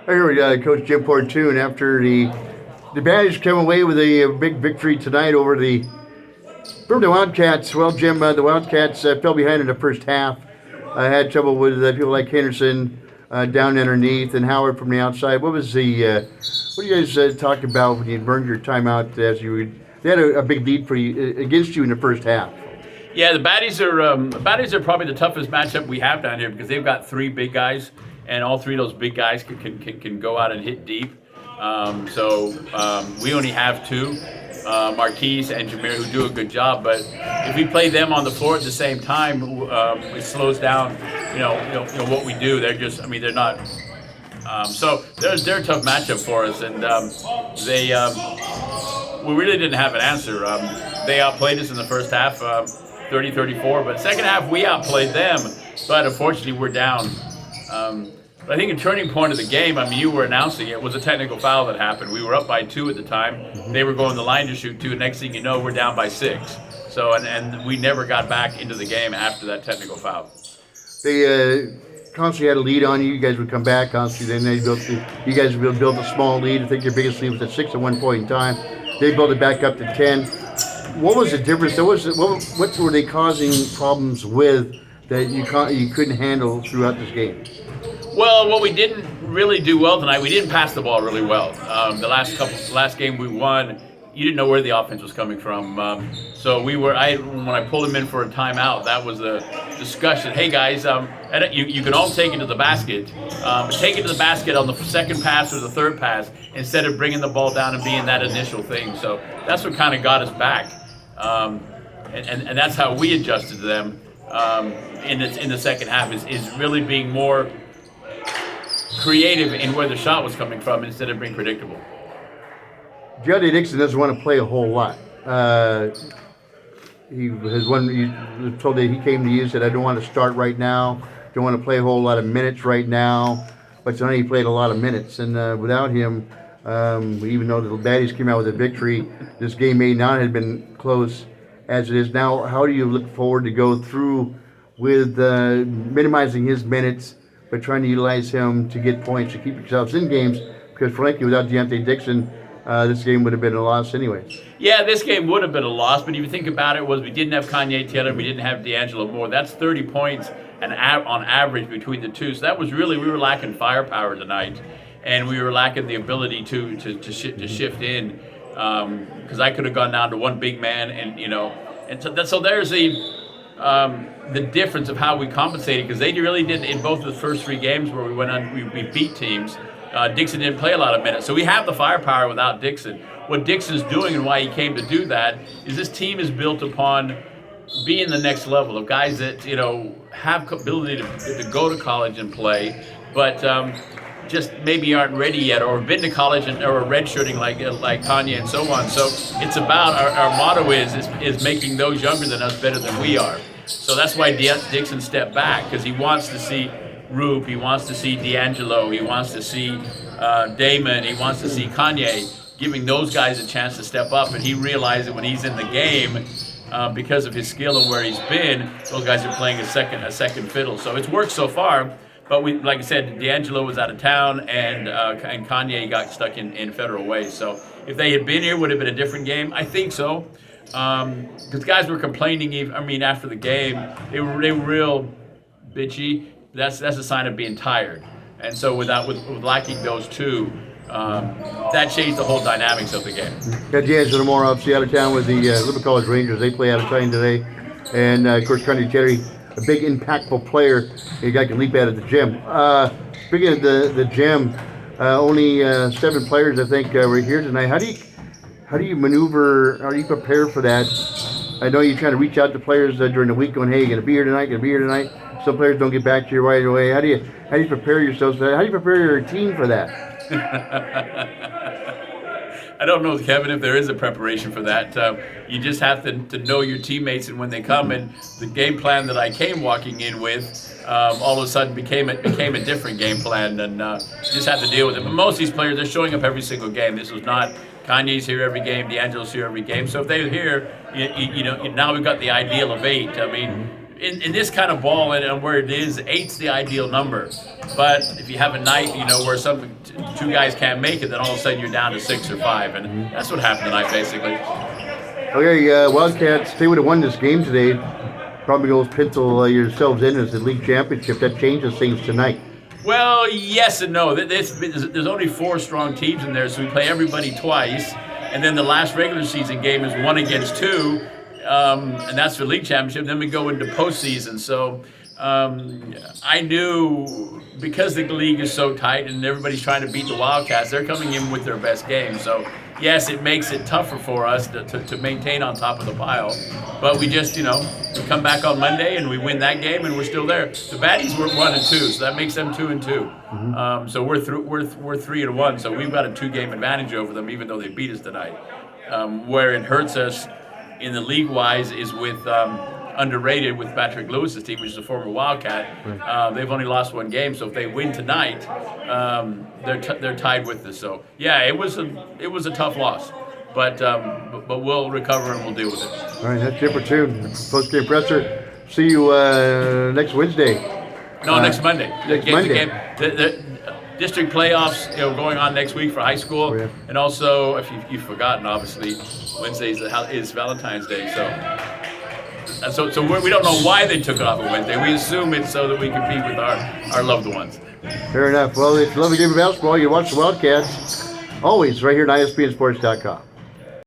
Here we Coach Jim Portune after the Baddies come away with a big victory tonight over the Bremerton Wildcats. Well, Jim, the Wildcats fell behind in the first half. I had trouble with people like Henderson down underneath and Howard from the outside. What was what do you guys talk about when you burned your timeout as they had a big lead for you against you in the first half? Yeah, the Baddies are probably the toughest matchup we have down here because they've got three big guys, and all three of those big guys can go out and hit deep. We only have two, Marquise and Jameer, who do a good job. But if we play them on the floor at the same time, it slows down. What we do. They're not. They're a tough matchup for us, and we really didn't have an answer. They outplayed us in the first half, 30-34, but second half we outplayed them, but unfortunately we're down. But I think a turning point of the game, you were announcing it, was a technical foul that happened. We were up by 2 at the time. They were going the line to shoot 2, and next thing you know, we're down by 6. So, and we never got back into the game after that technical foul. They constantly had a lead on you. You guys would come back constantly. Then you guys would build a small lead. I think your biggest lead was at 6 at one point in time. They built it back up to 10. What was the difference? What were they causing problems with that you couldn't handle throughout this game? Well, what we didn't really do well tonight, we didn't pass the ball really well. The last game we won, you didn't know where the offense was coming from. When I pulled him in for a timeout, that was a discussion. Hey guys, you can all take it to the basket, but take it to the basket on the second pass or the third pass instead of bringing the ball down and being that initial thing. So that's what kind of got us back, and that's how we adjusted to them in the second half. Is really being more creative in where the shot was coming from instead of being predictable. Jody Dixon doesn't want to play a whole lot. He told that he came to you, said, I don't want to start right now, don't want to play a whole lot of minutes right now. But tonight he played a lot of minutes, and without him, even though the Baddies came out with a victory, this game may not have been close as it is now. How do you look forward to go through with minimizing his minutes, but trying to utilize him to get points to keep yourselves in games? Because frankly, without Deontay Dixon, this game would have been a loss anyways. Yeah, this game would have been a loss, but if you think about it, we didn't have Kanye Taylor, we didn't have D'Angelo Moore. That's 30 points on average between the two. So that was really, we were lacking firepower tonight, and we were lacking the ability to shift in. Because I could have gone down to one big man, so there's the difference of how we compensated, because they really did in both of the first 3 games where we went on, we beat teams. Dixon didn't play a lot of minutes, so we have the firepower without Dixon. What Dixon's doing and why he came to do that is this team is built upon being the next level of guys that have ability to go to college and play, but just maybe aren't ready yet, or have been to college or are redshirting like Kanye and so on. So it's about our motto is making those younger than us better than we are. So that's why Dixon stepped back, because he wants to see Rube, he wants to see D'Angelo, he wants to see Damon, he wants to see Kanye, giving those guys a chance to step up. And he realized that when he's in the game, because of his skill and where he's been, those guys are playing a second fiddle. So it's worked so far. But like I said, D'Angelo was out of town, and Kanye got stuck in Federal Way. So if they had been here, would it have been a different game? I think so. Because guys were complaining. After the game, they were real bitchy. That's a sign of being tired. And so with lacking those two, that changed the whole dynamics of the game. Got D'Angelo Moore obviously out of town with the Liberty College Rangers. They play out of town today, and of course, Kanye Terry, a big impactful player. A guy can leap out of the gym. Speaking of the gym, only 7 players I think were here tonight. How do you maneuver? How do you prepare for that? I know you're trying to reach out to players during the week, going, "Hey, you're gonna be here tonight." Some players don't get back to you right away. How do you prepare yourselves for that? How do you prepare your team for that? I don't know, Kevin, if there is a preparation for that. You just have to know your teammates, and when they come, and the game plan that I came walking in with, all of a sudden became a different game plan, and you just have to deal with it. But most of these players, they're showing up every single game. This was not Kanye's here every game, D'Angelo's here every game. So if they're here, now we've got the ideal of 8. in this kind of ball and where it is, 8's the ideal number. But if you have a night, where two guys can't make it, then all of a sudden you're down to 6 or 5, and that's what happened tonight, basically. Okay, Wildcats, they would have won this game today. Probably goes pencil yourselves in as the league championship. That changes things tonight. Well, yes and no. There's only 4 strong teams in there, so we play everybody twice. And then the last regular season game is 1 against 2, and that's for league championship. Then we go into postseason. So I knew, because the league is so tight and everybody's trying to beat the Wildcats, they're coming in with their best game. So yes, it makes it tougher for us to maintain on top of the pile. But we just, we come back on Monday and we win that game and we're still there. The Baddies were 1-2, so that makes them 2-2. So we're 3-1. So we've got a 2-game advantage over them, even though they beat us tonight. Where it hurts us in the league-wise is with underrated with Patrick Lewis's team, which is a former Wildcat. Right. They've only lost 1 game, so if they win tonight, they're tied with us. So yeah, it was a tough loss, but we'll recover and we'll deal with it. All right, that's Portune, post-game presser. See you next Wednesday. No, next Monday. Next Monday. The district playoffs, going on next week for high school, and also, if you've forgotten, obviously Wednesday is Valentine's Day, so we don't know why they took it off on Wednesday. We assume it's so that we compete with our loved ones. Fair enough. Well, if you love the game of basketball, you watch the Wildcats always right here at ISBNsports.com.